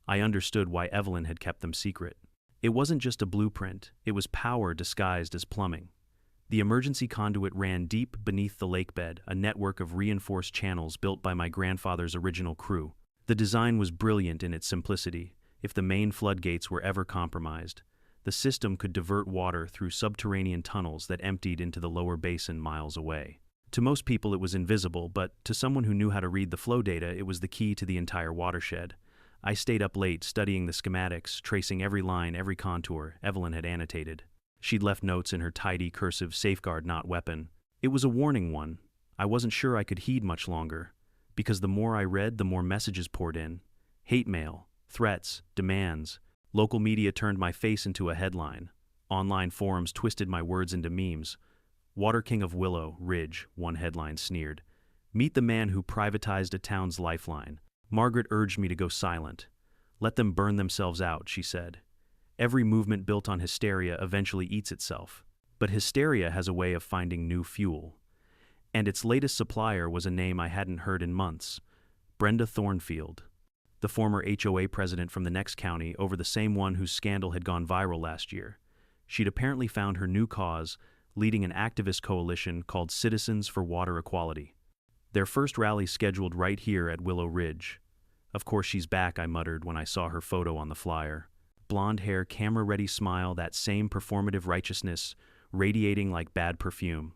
I understood why Evelyn had kept them secret. It wasn't just a blueprint, it was power disguised as plumbing. The emergency conduit ran deep beneath the lakebed, a network of reinforced channels built by my grandfather's original crew. The design was brilliant in its simplicity. If the main floodgates were ever compromised, the system could divert water through subterranean tunnels that emptied into the lower basin miles away. To most people it was invisible, but to someone who knew how to read the flow data, it was the key to the entire watershed. I stayed up late studying the schematics, tracing every line, every contour Evelyn had annotated. She'd left notes in her tidy, cursive "safeguard not weapon." It was a warning one. I wasn't sure I could heed much longer, because the more I read, the more messages poured in. Hate mail, threats, demands. Local media turned my face into a headline. Online forums twisted my words into memes. "Water King of Willow Ridge," one headline sneered. "Meet the man who privatized a town's lifeline." Margaret urged me to go silent. "Let them burn themselves out," she said. "Every movement built on hysteria eventually eats itself. But hysteria has a way of finding new fuel." And its latest supplier was a name I hadn't heard in months. Brenda Thornfield, the former HOA president from the next county, over the same one whose scandal had gone viral last year. She'd apparently found her new cause, leading an activist coalition called Citizens for Water Equality. Their first rally scheduled right here at Willow Ridge. "Of course she's back," I muttered when I saw her photo on the flyer. Blonde hair, camera-ready smile, that same performative righteousness, radiating like bad perfume.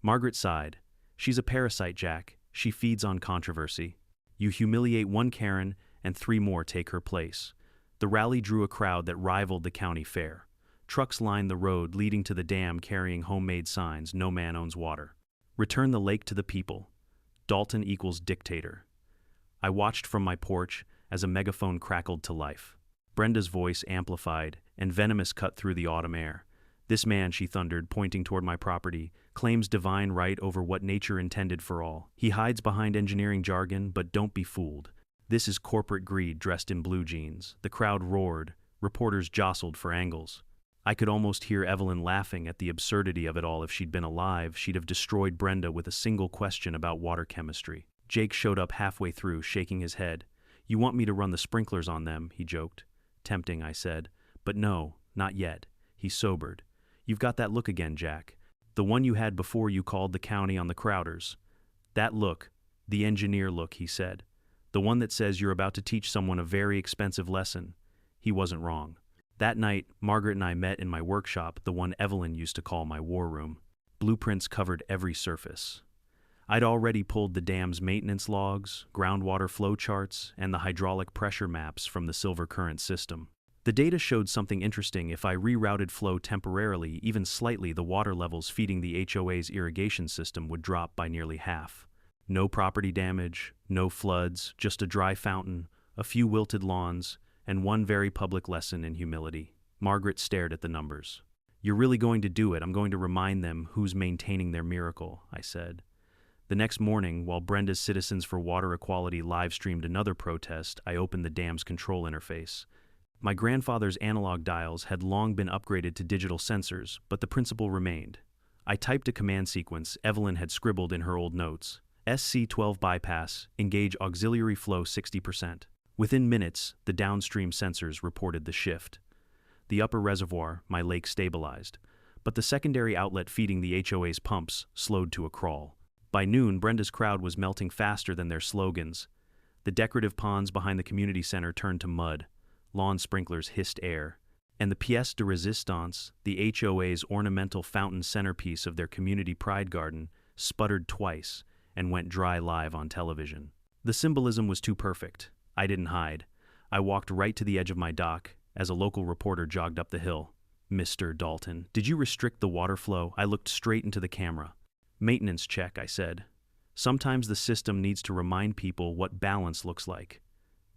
Margaret sighed. "She's a parasite, Jack. She feeds on controversy. You humiliate one Karen, and 3 more take her place." The rally drew a crowd that rivaled the county fair. Trucks lined the road leading to the dam carrying homemade signs, "No man owns water." "Return the lake to the people. Dalton equals dictator." I watched from my porch as a megaphone crackled to life. Brenda's voice amplified, and venomous cut through the autumn air. "This man," she thundered, pointing toward my property, "claims divine right over what nature intended for all. He hides behind engineering jargon, but don't be fooled. This is corporate greed dressed in blue jeans." The crowd roared. Reporters jostled for angles. I could almost hear Evelyn laughing at the absurdity of it all. If she'd been alive, she'd have destroyed Brenda with a single question about water chemistry. Jake showed up halfway through, shaking his head. "You want me to run the sprinklers on them," he joked. "Tempting," I said. "But no, not yet." He sobered. "You've got that look again, Jack. The one you had before you called the county on the Crowders. That look, the engineer look," he said. "The one that says you're about to teach someone a very expensive lesson." He wasn't wrong. That night, Margaret and I met in my workshop, the one Evelyn used to call my war room. Blueprints covered every surface. I'd already pulled the dam's maintenance logs, groundwater flow charts, and the hydraulic pressure maps from the silver current system. The data showed something interesting. If I rerouted flow temporarily, even slightly, the water levels feeding the HOA's irrigation system would drop by nearly half. No property damage, no floods, just a dry fountain, a few wilted lawns, and one very public lesson in humility. Margaret stared at the numbers. "You're really going to do it? I'm going to remind them who's maintaining their miracle," I said. The next morning, while Brenda's Citizens for Water Equality live-streamed another protest, I opened the dam's control interface. My grandfather's analog dials had long been upgraded to digital sensors, but the principle remained. I typed a command sequence Evelyn had scribbled in her old notes. SC12 bypass, engage auxiliary flow 60%. Within minutes, the downstream sensors reported the shift. The upper reservoir, my lake, stabilized, but the secondary outlet feeding the HOA's pumps slowed to a crawl. By noon, Brenda's crowd was melting faster than their slogans. The decorative ponds behind the community center turned to mud, lawn sprinklers hissed air, and the pièce de résistance, the HOA's ornamental fountain centerpiece of their community pride garden, sputtered twice and went dry live on television. The symbolism was too perfect. I didn't hide. I walked right to the edge of my dock as a local reporter jogged up the hill. "Mr. Dalton, did you restrict the water flow?" I looked straight into the camera. "Maintenance check," I said. "Sometimes the system needs to remind people what balance looks like."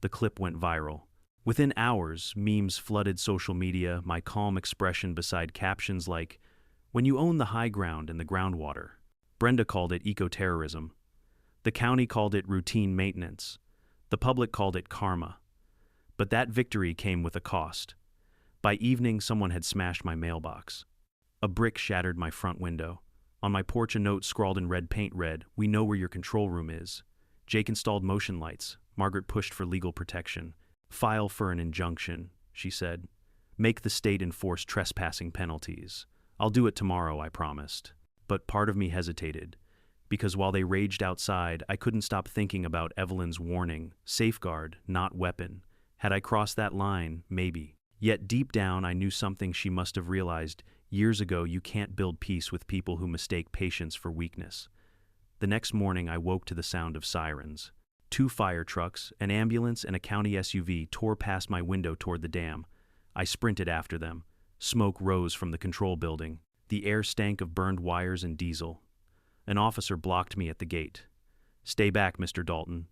The clip went viral. Within hours, memes flooded social media, my calm expression beside captions like, "When you own the high ground and the groundwater." Brenda called it eco-terrorism. The county called it routine maintenance. The public called it karma. But that victory came with a cost. By evening, someone had smashed my mailbox. A brick shattered my front window. On my porch, a note scrawled in red paint read, "We know where your control room is." Jake installed motion lights. Margaret pushed for legal protection. "File for an injunction," she said. "Make the state enforce trespassing penalties." "I'll do it tomorrow," I promised. But part of me hesitated, because while they raged outside, I couldn't stop thinking about Evelyn's warning, safeguard, not weapon. Had I crossed that line? Maybe. Yet deep down, I knew something she must have realized. Years ago, you can't build peace with people who mistake patience for weakness. The next morning, I woke to the sound of sirens. 2 fire trucks, an ambulance, and a county SUV tore past my window toward the dam. I sprinted after them. Smoke rose from the control building. The air stank of burned wires and diesel. An officer blocked me at the gate. "Stay back, Mr. Dalton."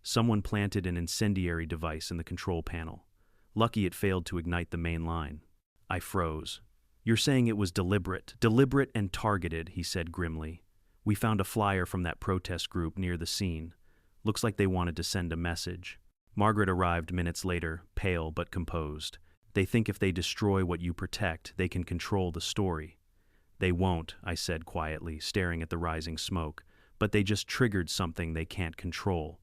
Someone planted an incendiary device in the control panel. Lucky it failed to ignite the main line. I froze. "You're saying it was deliberate and targeted," he said grimly. "We found a flyer from that protest group near the scene. Looks like they wanted to send a message." Margaret arrived minutes later, pale but composed. "They think if they destroy what you protect, they can control the story." "They won't," I said quietly, staring at the rising smoke, "but they just triggered something they can't control."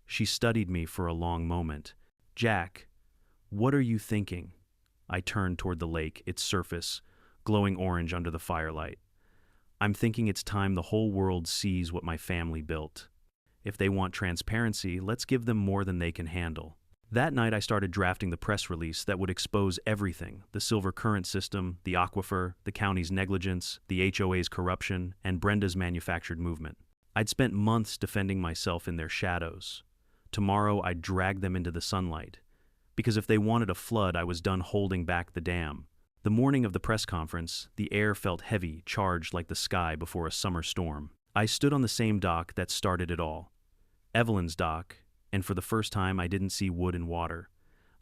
She studied me for a long moment. "Jack, what are you thinking?" I turned toward the lake, its surface glowing orange under the firelight. "I'm thinking it's time the whole world sees what my family built. If they want transparency, let's give them more than they can handle." That night I started drafting the press release that would expose everything: the silver current system, the aquifer, the county's negligence, the HOA's corruption, and Brenda's manufactured movement. I'd spent months defending myself in their shadows. Tomorrow I'd drag them into the sunlight. Because if they wanted a flood, I was done holding back the dam. The morning of the press conference, the air felt heavy, charged like the sky before a summer storm. I stood on the same dock that started it all. Evelyn's dock, and for the first time I didn't see wood and water.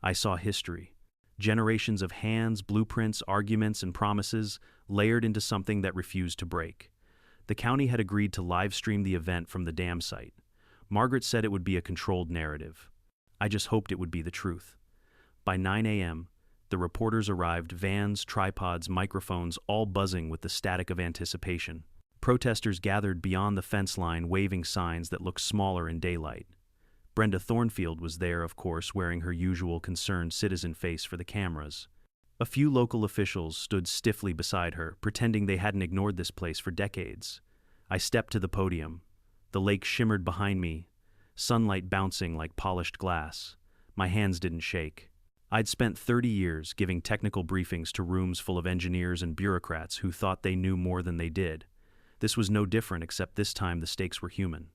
I saw history. Generations of hands, blueprints, arguments, and promises layered into something that refused to break. The county had agreed to live stream the event from the dam site. Margaret said it would be a controlled narrative. I just hoped it would be the truth. By 9 a.m., the reporters arrived, vans, tripods, microphones, all buzzing with the static of anticipation. Protesters gathered beyond the fence line, waving signs that looked smaller in daylight. Brenda Thornfield was there, of course, wearing her usual concerned citizen face for the cameras. A few local officials stood stiffly beside her, pretending they hadn't ignored this place for decades. I stepped to the podium. The lake shimmered behind me, sunlight bouncing like polished glass. My hands didn't shake. I'd spent 30 years giving technical briefings to rooms full of engineers and bureaucrats who thought they knew more than they did. This was no different, except this time the stakes were human.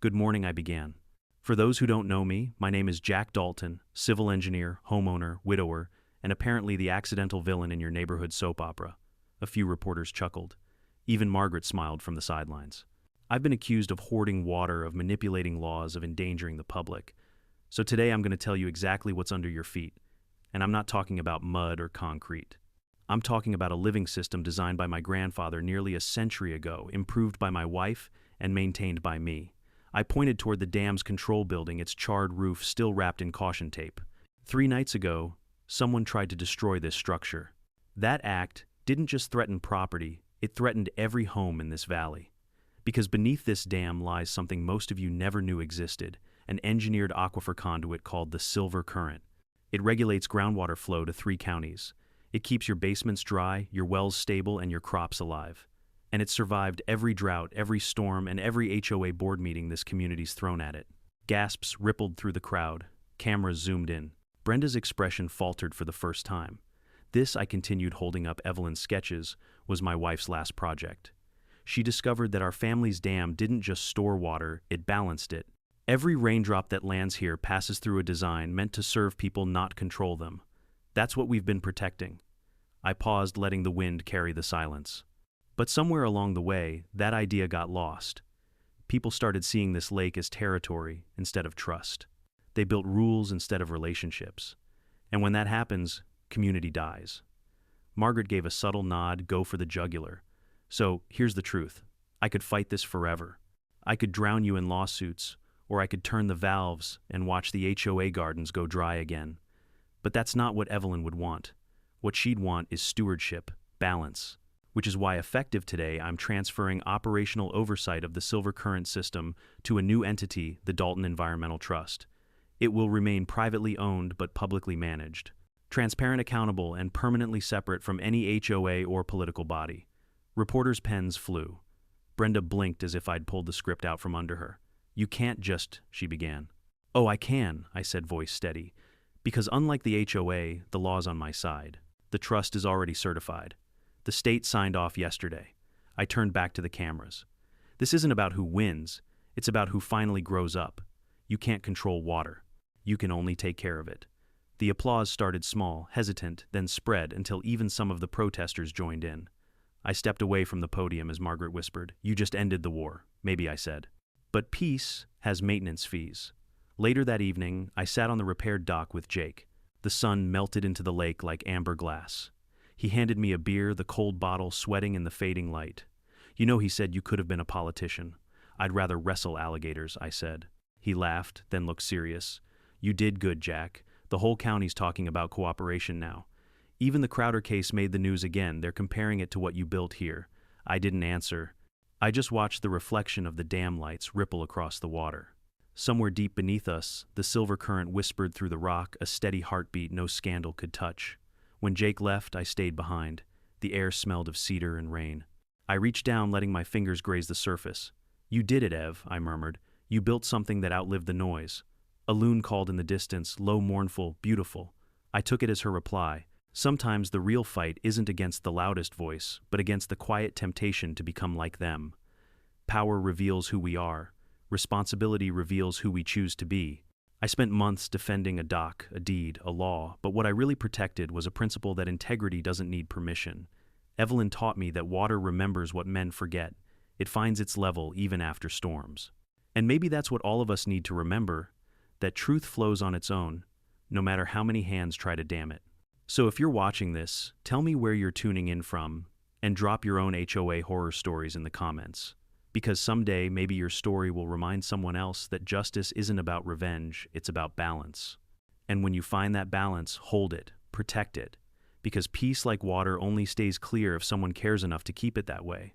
"Good morning," I began. "For those who don't know me, my name is Jack Dalton, civil engineer, homeowner, widower, and apparently the accidental villain in your neighborhood soap opera." A few reporters chuckled. Even Margaret smiled from the sidelines. "I've been accused of hoarding water, of manipulating laws, of endangering the public. So today I'm going to tell you exactly what's under your feet. And I'm not talking about mud or concrete. I'm talking about a living system designed by my grandfather nearly a century ago, improved by my wife, and maintained by me." I pointed toward the dam's control building, its charred roof still wrapped in caution tape. 3 nights ago, Someone tried to destroy this structure. That act didn't just threaten property, it threatened every home in this valley. Because beneath this dam lies something most of you never knew existed, an engineered aquifer conduit called the Silver Current. It regulates groundwater flow to 3 counties. It keeps your basements dry, your wells stable, and your crops alive. And it survived every drought, every storm, and every HOA board meeting this community's thrown at it. Gasps rippled through the crowd. Cameras zoomed in. Brenda's expression faltered for the first time. This, I continued holding up Evelyn's sketches, was my wife's last project. She discovered that our family's dam didn't just store water, it balanced it. Every raindrop that lands here passes through a design meant to serve people, not control them. That's what we've been protecting. I paused, letting the wind carry the silence. But somewhere along the way, that idea got lost. People started seeing this lake as territory instead of trust. They built rules instead of relationships. And when that happens, community dies. Margaret gave a subtle nod, go for the jugular. So, here's the truth. I could fight this forever. I could drown you in lawsuits, or I could turn the valves and watch the HOA gardens go dry again. But that's not what Evelyn would want. What she'd want is stewardship, balance. Which is why, effective today, I'm transferring operational oversight of the Silver Current system to a new entity, the Dalton Environmental Trust. It will remain privately owned but publicly managed, transparent, accountable, and permanently separate from any HOA or political body. Reporters' pens flew. Brenda blinked as if I'd pulled the script out from under her. "You can't just," she began. "Oh, I can," I said, voice steady. "Because unlike the HOA, the law's on my side. The trust is already certified. The state signed off yesterday." I turned back to the cameras. "This isn't about who wins. It's about who finally grows up. You can't control water. You can only take care of it." The applause started small, hesitant, then spread until even some of the protesters joined in. I stepped away from the podium as Margaret whispered, "You just ended the war," maybe I said. "But peace has maintenance fees." Later that evening, I sat on the repaired dock with Jake. The sun melted into the lake like amber glass. He handed me a beer, the cold bottle sweating in the fading light. "You know," he said, "you could have been a politician." "I'd rather wrestle alligators," I said. He laughed, then looked serious. "You did good, Jack. The whole county's talking about cooperation now. Even the Crowder case made the news again. They're comparing it to what you built here." I didn't answer. I just watched the reflection of the dam lights ripple across the water. Somewhere deep beneath us, the Silver Current whispered through the rock, a steady heartbeat no scandal could touch. When Jake left, I stayed behind. The air smelled of cedar and rain. I reached down, letting my fingers graze the surface. "You did it, Ev," I murmured. "You built something that outlived the noise." A loon called in the distance, low, mournful, beautiful. I took it as her reply. Sometimes the real fight isn't against the loudest voice, but against the quiet temptation to become like them. Power reveals who we are. Responsibility reveals who we choose to be. I spent months defending a dock, a deed, a law, but what I really protected was a principle that integrity doesn't need permission. Evelyn taught me that water remembers what men forget. It finds its level even after storms. And maybe that's what all of us need to remember, that truth flows on its own, no matter how many hands try to dam it. So if you're watching this, tell me where you're tuning in from, and drop your own HOA horror stories in the comments. Because someday, maybe your story will remind someone else that justice isn't about revenge, it's about balance. And when you find that balance, hold it, protect it. Because peace, like water, only stays clear if someone cares enough to keep it that way.